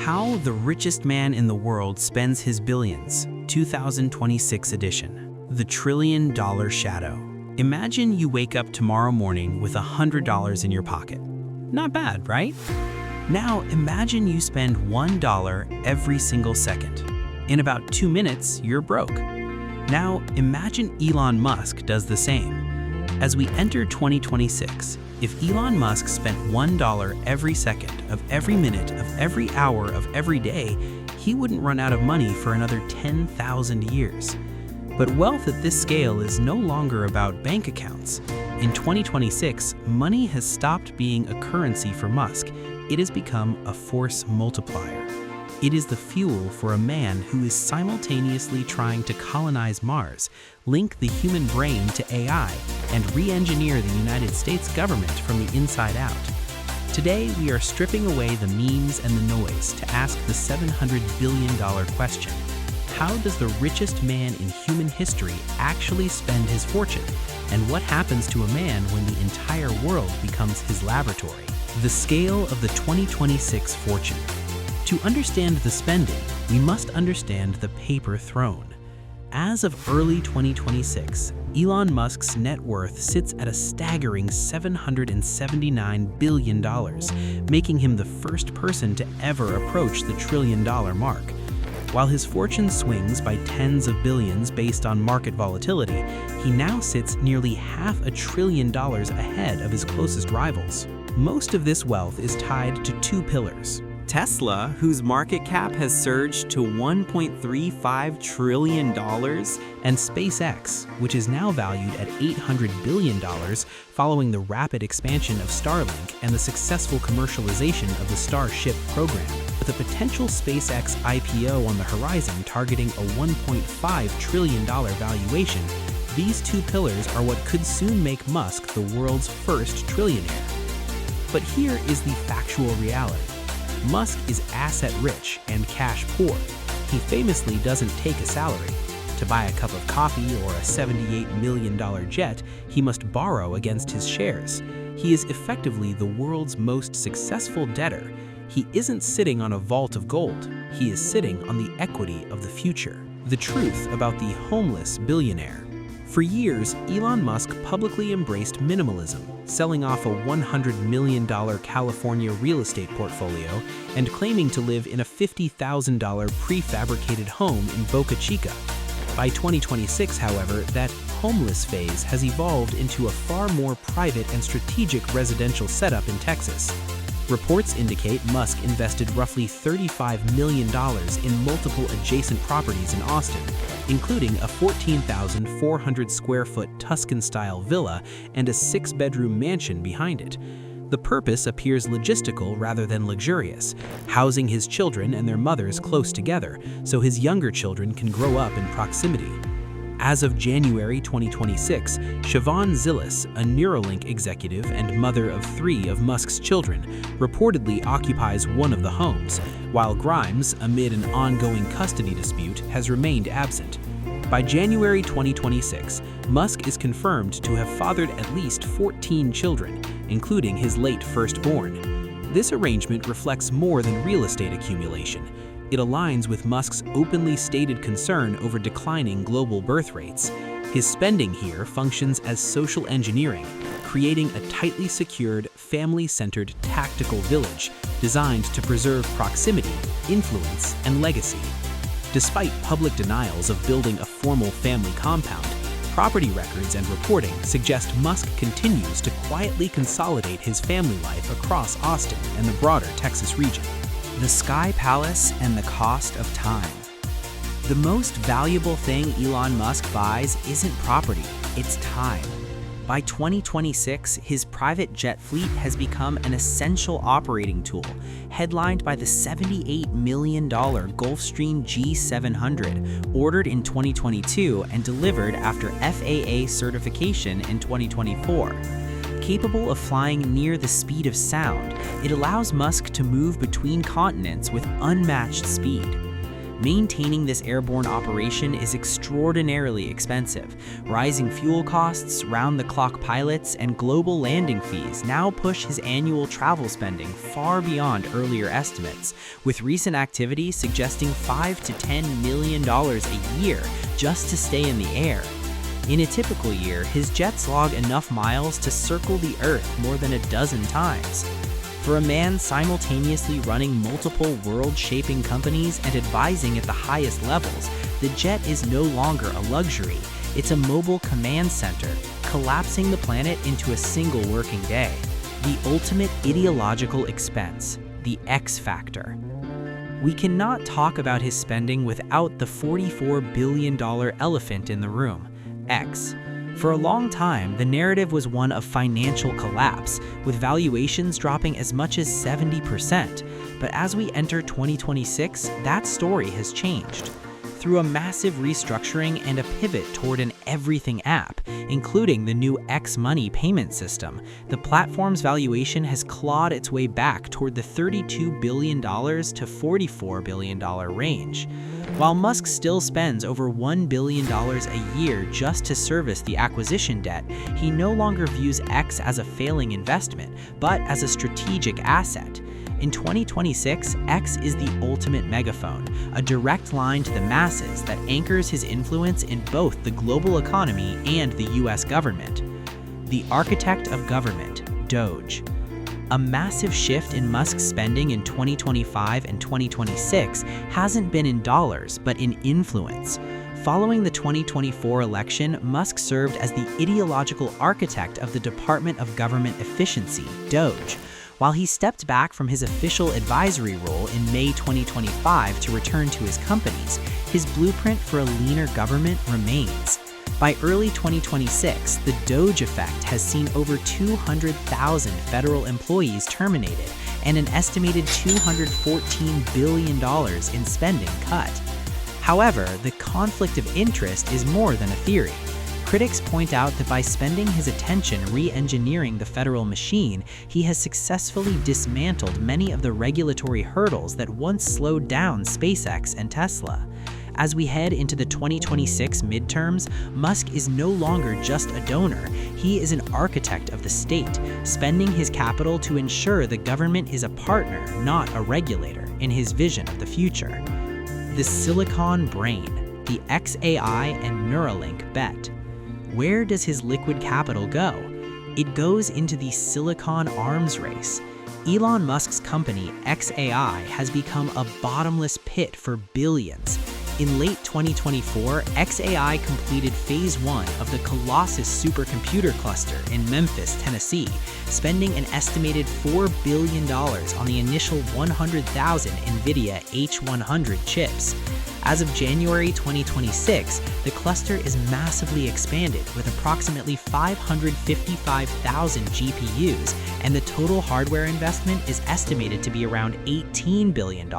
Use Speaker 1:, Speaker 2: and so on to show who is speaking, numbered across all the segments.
Speaker 1: How the Richest Man in the World Spends His Billions, 2026 edition. The $1 trillion shadow. Imagine you wake up tomorrow morning with $100 in your pocket. Not bad, right? Now imagine you spend $1 every single second. In about 2 minutes, you're broke. Now imagine Elon Musk does the same. As we enter 2026, if Elon Musk spent $1 every second of every minute of every hour of every day, he wouldn't run out of money for another 10,000 years. But wealth at this scale is no longer about bank accounts. In 2026, money has stopped being a currency for Musk. It has become a force multiplier. It is the fuel for a man who is simultaneously trying to colonize Mars, link the human brain to AI, and re-engineer the United States government from the inside out. Today, we are stripping away the memes and the noise to ask the $700 billion question. How does the richest man in human history actually spend his fortune? And what happens to a man when the entire world becomes his laboratory? The scale of the 2026 fortune. To understand the spending, we must understand the paper throne. As of early 2026, Elon Musk's net worth sits at a staggering $779 billion, making him the first person to ever approach the $1 trillion mark. While his fortune swings by tens of billions based on market volatility, he now sits nearly $500 billion ahead of his closest rivals. Most of this wealth is tied to two pillars. Tesla, whose market cap has surged to $1.35 trillion, and SpaceX, which is now valued at $800 billion following the rapid expansion of Starlink and the successful commercialization of the Starship program. With a potential SpaceX IPO on the horizon targeting a $1.5 trillion valuation, these two pillars are what could soon make Musk the world's first trillionaire. But here is the factual reality. Musk is asset-rich and cash-poor. He famously doesn't take a salary. To buy a cup of coffee or a $78 million jet, he must borrow against his shares. He is effectively the world's most successful debtor. He isn't sitting on a vault of gold. He is sitting on the equity of the future. The truth about the homeless billionaire. For years, Elon Musk publicly embraced minimalism, selling off a $100 million California real estate portfolio and claiming to live in a $50,000 prefabricated home in Boca Chica. By 2026, however, that homeless phase has evolved into a far more private and strategic residential setup in Texas. Reports indicate Musk invested roughly $35 million in multiple adjacent properties in Austin, including a 14,400 square foot Tuscan-style villa and a 6-bedroom mansion behind it. The purpose appears logistical rather than luxurious, housing his children and their mothers close together so his younger children can grow up in proximity. As of January 2026, Siobhan Zilis, a Neuralink executive and mother of 3 of Musk's children, reportedly occupies one of the homes, while Grimes, amid an ongoing custody dispute, has remained absent. By January 2026, Musk is confirmed to have fathered at least 14 children, including his late firstborn. This arrangement reflects more than real estate accumulation. It aligns with Musk's openly stated concern over declining global birth rates. His spending here functions as social engineering, creating a tightly secured, family-centered tactical village designed to preserve proximity, influence, and legacy. Despite public denials of building a formal family compound, property records and reporting suggest Musk continues to quietly consolidate his family life across Austin and the broader Texas region. The Sky Palace and the cost of time. The most valuable thing Elon Musk buys isn't property, it's time. By 2026, his private jet fleet has become an essential operating tool, headlined by the $78 million Gulfstream G700, ordered in 2022 and delivered after FAA certification in 2024. Capable of flying near the speed of sound, it allows Musk to move between continents with unmatched speed. Maintaining this airborne operation is extraordinarily expensive. Rising fuel costs, round-the-clock pilots, and global landing fees now push his annual travel spending far beyond earlier estimates, with recent activity suggesting $5 to $10 million a year just to stay in the air. In a typical year, his jets log enough miles to circle the Earth more than a dozen times. For a man simultaneously running multiple world-shaping companies and advising at the highest levels, the jet is no longer a luxury. It's a mobile command center, collapsing the planet into a single working day. The ultimate ideological expense, the X factor. We cannot talk about his spending without the $44 billion elephant in the room, X. For a long time, the narrative was one of financial collapse, with valuations dropping as much as 70%. But as we enter 2026, that story has changed. Through a massive restructuring and a pivot toward an everything app, including the new X Money payment system, the platform's valuation has clawed its way back toward the $32 billion to $44 billion range. While Musk still spends over $1 billion a year just to service the acquisition debt, he no longer views X as a failing investment, but as a strategic asset. In 2026, X is the ultimate megaphone, a direct line to the masses that anchors his influence in both the global economy and the US government. The architect of government, Doge. A massive shift in Musk's spending in 2025 and 2026 hasn't been in dollars, but in influence. Following the 2024 election, Musk served as the ideological architect of the Department of Government Efficiency, Doge. While he stepped back from his official advisory role in May 2025 to return to his companies, his blueprint for a leaner government remains. By early 2026, the Doge effect has seen over 200,000 federal employees terminated and an estimated $214 billion in spending cut. However, the conflict of interest is more than a theory. Critics point out that by spending his attention re-engineering the federal machine, he has successfully dismantled many of the regulatory hurdles that once slowed down SpaceX and Tesla. As we head into the 2026 midterms, Musk is no longer just a donor, he is an architect of the state, spending his capital to ensure the government is a partner, not a regulator, in his vision of the future. The Silicon Brain, the XAI and Neuralink bet. Where does his liquid capital go? It goes into the Silicon arms race. Elon Musk's company, XAI, has become a bottomless pit for billions. In late 2024, XAI completed Phase 1 of the Colossus supercomputer cluster in Memphis, Tennessee, spending an estimated $4 billion on the initial 100,000 NVIDIA H100 chips. As of January 2026, the cluster is massively expanded with approximately 555,000 GPUs, and the total hardware investment is estimated to be around $18 billion.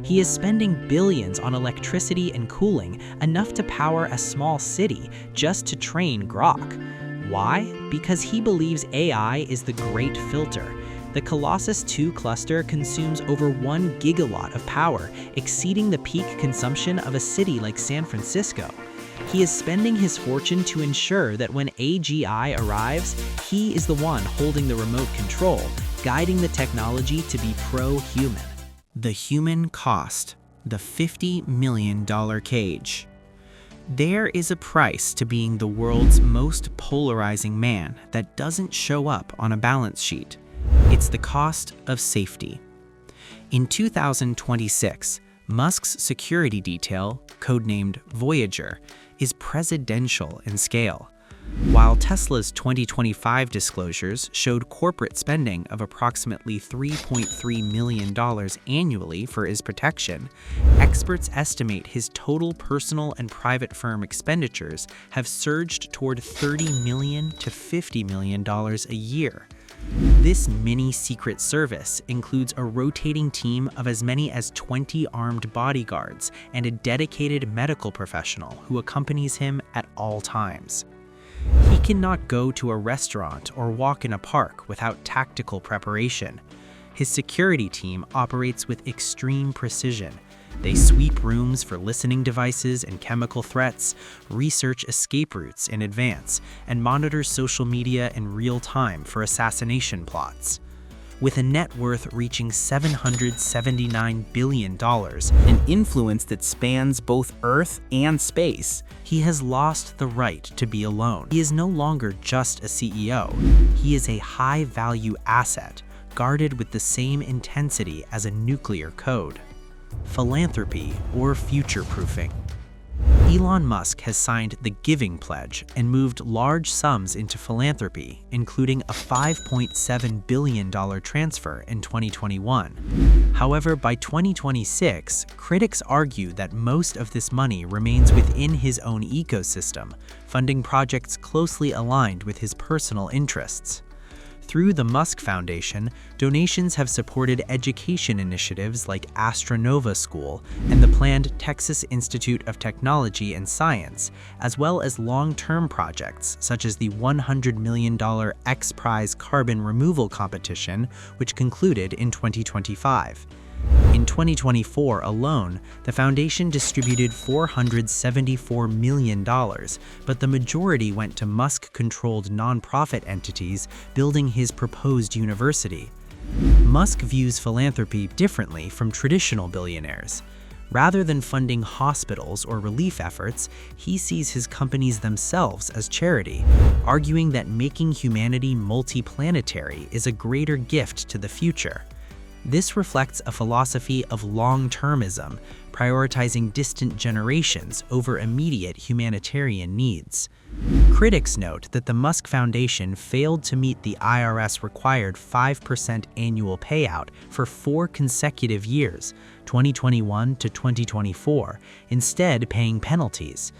Speaker 1: He is spending billions on electricity and cooling, enough to power a small city, just to train Grok. Why? Because he believes AI is the great filter. The Colossus 2 cluster consumes over 1 gigawatt of power, exceeding the peak consumption of a city like San Francisco. He is spending his fortune to ensure that when AGI arrives, he is the one holding the remote control, guiding the technology to be pro-human. The human cost, the $50 million cage. There is a price to being the world's most polarizing man that doesn't show up on a balance sheet. It's the cost of safety. In 2026, Musk's security detail, codenamed Voyager, is presidential in scale. While Tesla's 2025 disclosures showed corporate spending of approximately $3.3 million annually for his protection, experts estimate his total personal and private firm expenditures have surged toward $30 million to $50 million a year. This mini Secret Service includes a rotating team of as many as 20 armed bodyguards and a dedicated medical professional who accompanies him at all times. He cannot go to a restaurant or walk in a park without tactical preparation. His security team operates with extreme precision. They sweep rooms for listening devices and chemical threats, research escape routes in advance, and monitor social media in real time for assassination plots. With a net worth reaching $779 billion, an influence that spans both Earth and space, he has lost the right to be alone. He is no longer just a CEO. He is a high-value asset, guarded with the same intensity as a nuclear code. Philanthropy or future-proofing. Elon Musk has signed the Giving Pledge and moved large sums into philanthropy, including a $5.7 billion transfer in 2021. However, by 2026, critics argue that most of this money remains within his own ecosystem, funding projects closely aligned with his personal interests. Through the Musk Foundation, donations have supported education initiatives like Astronova School and the planned Texas Institute of Technology and Science, as well as long-term projects such as the $100 million X Prize carbon removal competition, which concluded in 2025. In 2024 alone, the foundation distributed $474 million, but the majority went to Musk-controlled nonprofit entities building his proposed university. Musk views philanthropy differently from traditional billionaires. Rather than funding hospitals or relief efforts, he sees his companies themselves as charity, arguing that making humanity multiplanetary is a greater gift to the future. This reflects a philosophy of long-termism, prioritizing distant generations over immediate humanitarian needs. Critics note that the Musk Foundation failed to meet the IRS-required 5% annual payout for 4 consecutive years, 2021 to 2024, instead paying penalties.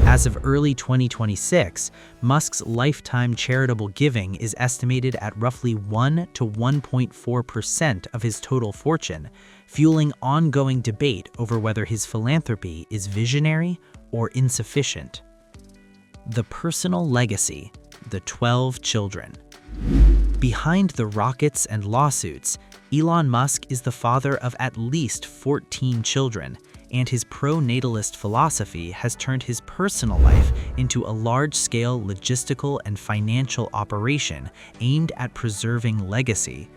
Speaker 1: As of early 2026, Musk's lifetime charitable giving is estimated at roughly 1 to 1.4% of his total fortune, fueling ongoing debate over whether his philanthropy is visionary or insufficient. The personal legacy, the 12 children. Behind the rockets and lawsuits, Elon Musk is the father of at least 14 children, and his pro-natalist philosophy has turned his personal life into a large-scale logistical and financial operation aimed at preserving legacy.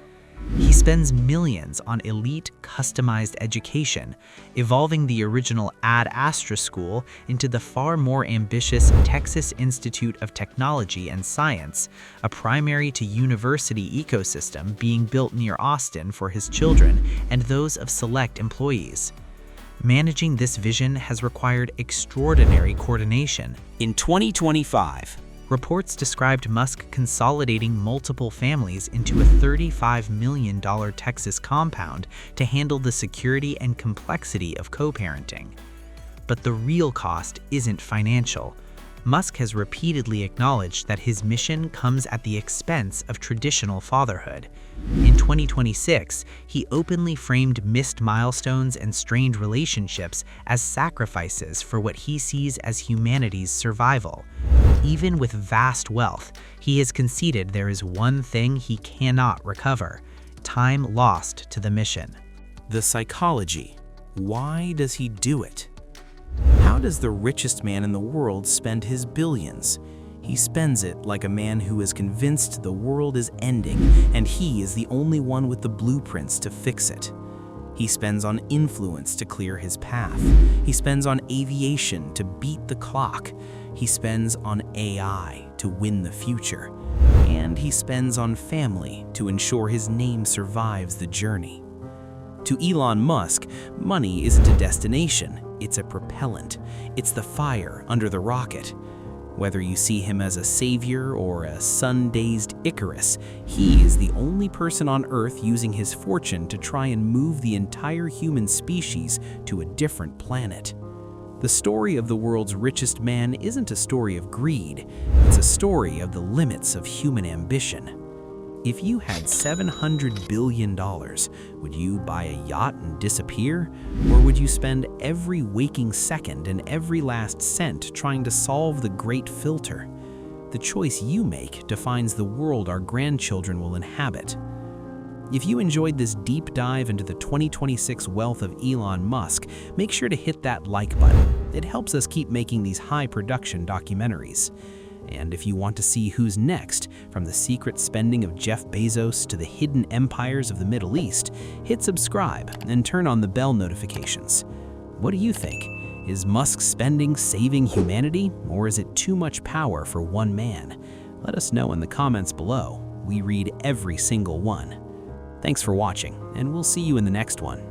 Speaker 1: He spends millions on elite, customized education, evolving the original Ad Astra school into the far more ambitious Texas Institute of Technology and Science, a primary-to-university ecosystem being built near Austin for his children and those of select employees. Managing this vision has required extraordinary coordination. In 2025, reports described Musk consolidating multiple families into a $35 million Texas compound to handle the security and complexity of co-parenting. But the real cost isn't financial. Musk has repeatedly acknowledged that his mission comes at the expense of traditional fatherhood. In 2026, he openly framed missed milestones and strained relationships as sacrifices for what he sees as humanity's survival. Even with vast wealth, he has conceded there is one thing he cannot recover: time lost to the mission.
Speaker 2: The psychology. Why does he do it? How does the richest man in the world spend his billions? He spends it like a man who is convinced the world is ending and he is the only one with the blueprints to fix it. He spends on influence to clear his path. He spends on aviation to beat the clock. He spends on AI to win the future. And he spends on family to ensure his name survives the journey. To Elon Musk, money isn't a destination, it's a propellant. It's the fire under the rocket. Whether you see him as a savior or a sun-dazed Icarus, he is the only person on Earth using his fortune to try and move the entire human species to a different planet. The story of the world's richest man isn't a story of greed, it's a story of the limits of human ambition. If you had $700 billion, would you buy a yacht and disappear? Or would you spend every waking second and every last cent trying to solve the great filter? The choice you make defines the world our grandchildren will inhabit. If you enjoyed this deep dive into the 2026 wealth of Elon Musk, make sure to hit that like button. It helps us keep making these high-production documentaries. And if you want to see who's next, from the secret spending of Jeff Bezos to the hidden empires of the Middle East, hit subscribe and turn on the bell notifications. What do you think? Is Musk's spending saving humanity, or is it too much power for one man? Let us know in the comments below. We read every single one. Thanks for watching, and we'll see you in the next one.